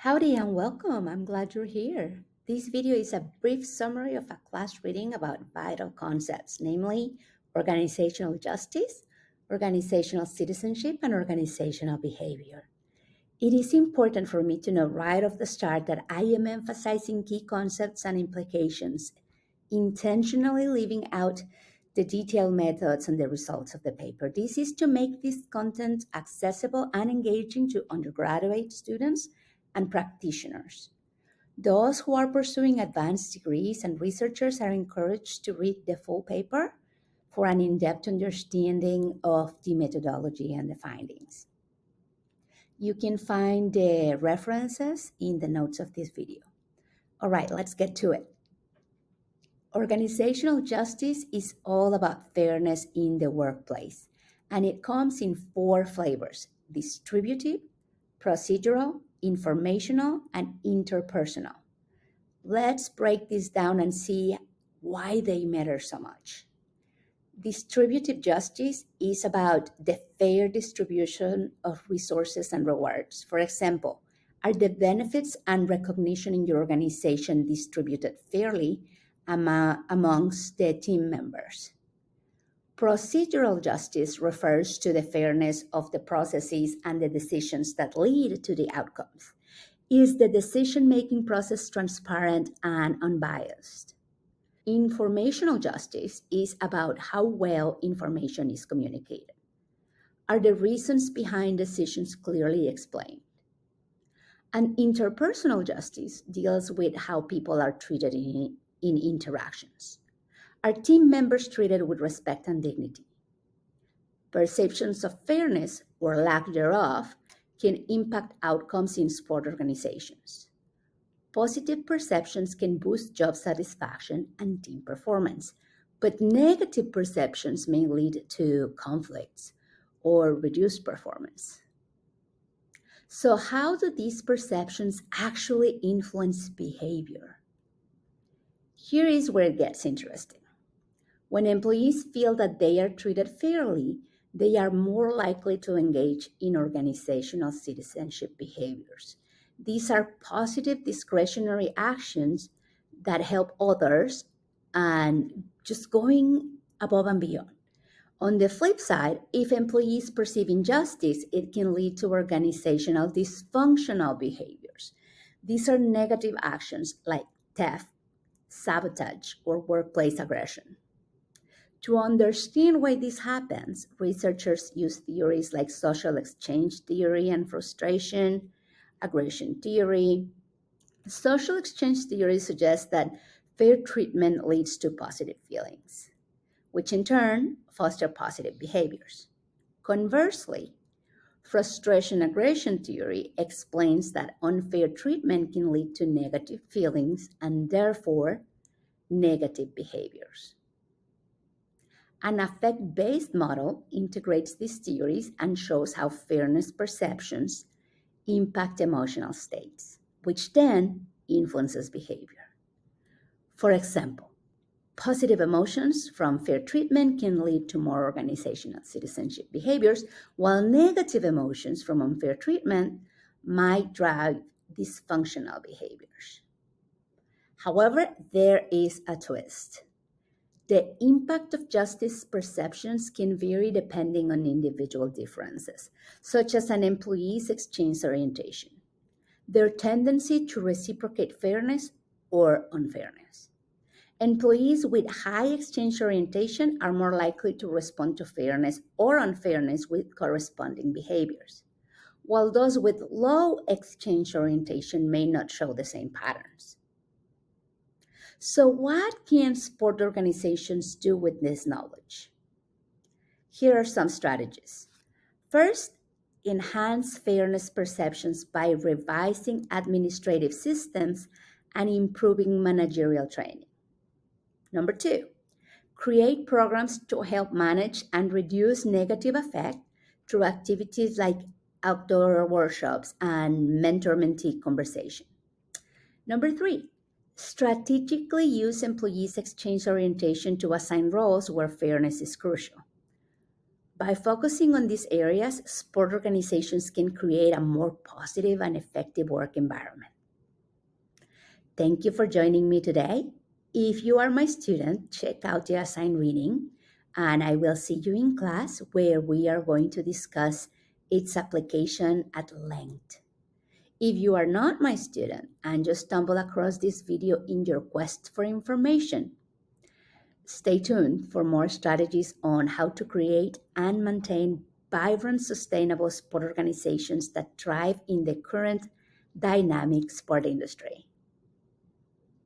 Howdy and welcome. I'm glad you're here. This video is a brief summary of a class reading about vital concepts, namely organizational justice, organizational citizenship, and organizational behavior. It is important for me to know right off the start that I am emphasizing key concepts and implications, intentionally leaving out the detailed methods and the results of the paper. This is to make this content accessible and engaging to undergraduate students and practitioners. Those who are pursuing advanced degrees and researchers are encouraged to read the full paper for an in depth understanding of the methodology and the findings. You can find the references in the notes of this video. All right, let's get to it. Organizational justice is all about fairness in the workplace, and it comes in four flavors: distributive, procedural, informational, and interpersonal. Let's break this down and see why they matter so much. Distributive justice is about the fair distribution of resources and rewards. For example, are the benefits and recognition in your organization distributed fairly amongst the team members? Procedural justice refers to the fairness of the processes and the decisions that lead to the outcomes. Is the decision-making process transparent and unbiased? Informational justice is about how well information is communicated. Are the reasons behind decisions clearly explained? And interpersonal justice deals with how people are treated in interactions. Are team members treated with respect and dignity? Perceptions of fairness or lack thereof can impact outcomes in sport organizations. Positive perceptions can boost job satisfaction and team performance, but negative perceptions may lead to conflicts or reduced performance. So, how do these perceptions actually influence behavior? Here is where it gets interesting. When employees feel that they are treated fairly, they are more likely to engage in organizational citizenship behaviors. These are positive discretionary actions that help others and just going above and beyond. On the flip side, if employees perceive injustice, it can lead to organizational dysfunctional behaviors. These are negative actions like theft, sabotage, or workplace aggression. To understand why this happens, researchers use theories like social exchange theory and frustration, aggression theory. Social exchange theory suggests that fair treatment leads to positive feelings, which in turn foster positive behaviors. Conversely, frustration aggression theory explains that unfair treatment can lead to negative feelings and therefore negative behaviors. An affect-based model integrates these theories and shows how fairness perceptions impact emotional states, which then influences behavior. For example, positive emotions from fair treatment can lead to more organizational citizenship behaviors, while negative emotions from unfair treatment might drive dysfunctional behaviors. However, there is a twist. The impact of justice perceptions can vary depending on individual differences, such as an employee's exchange orientation, their tendency to reciprocate fairness or unfairness. Employees with high exchange orientation are more likely to respond to fairness or unfairness with corresponding behaviors, while those with low exchange orientation may not show the same patterns. So, what can sport organizations do with this knowledge? Here are some strategies. First, enhance fairness perceptions by revising administrative systems and improving managerial training. Number two, create programs to help manage and reduce negative effect through activities like outdoor workshops and mentor-mentee conversation. Number three, strategically use employees' exchange orientation to assign roles where fairness is crucial. By focusing on these areas, sport organizations can create a more positive and effective work environment. Thank you for joining me today. If you are my student, check out the assigned reading, and I will see you in class where we are going to discuss its application at length. If you are not my student and just stumble across this video in your quest for information, stay tuned for more strategies on how to create and maintain vibrant, sustainable sport organizations that thrive in the current dynamic sport industry.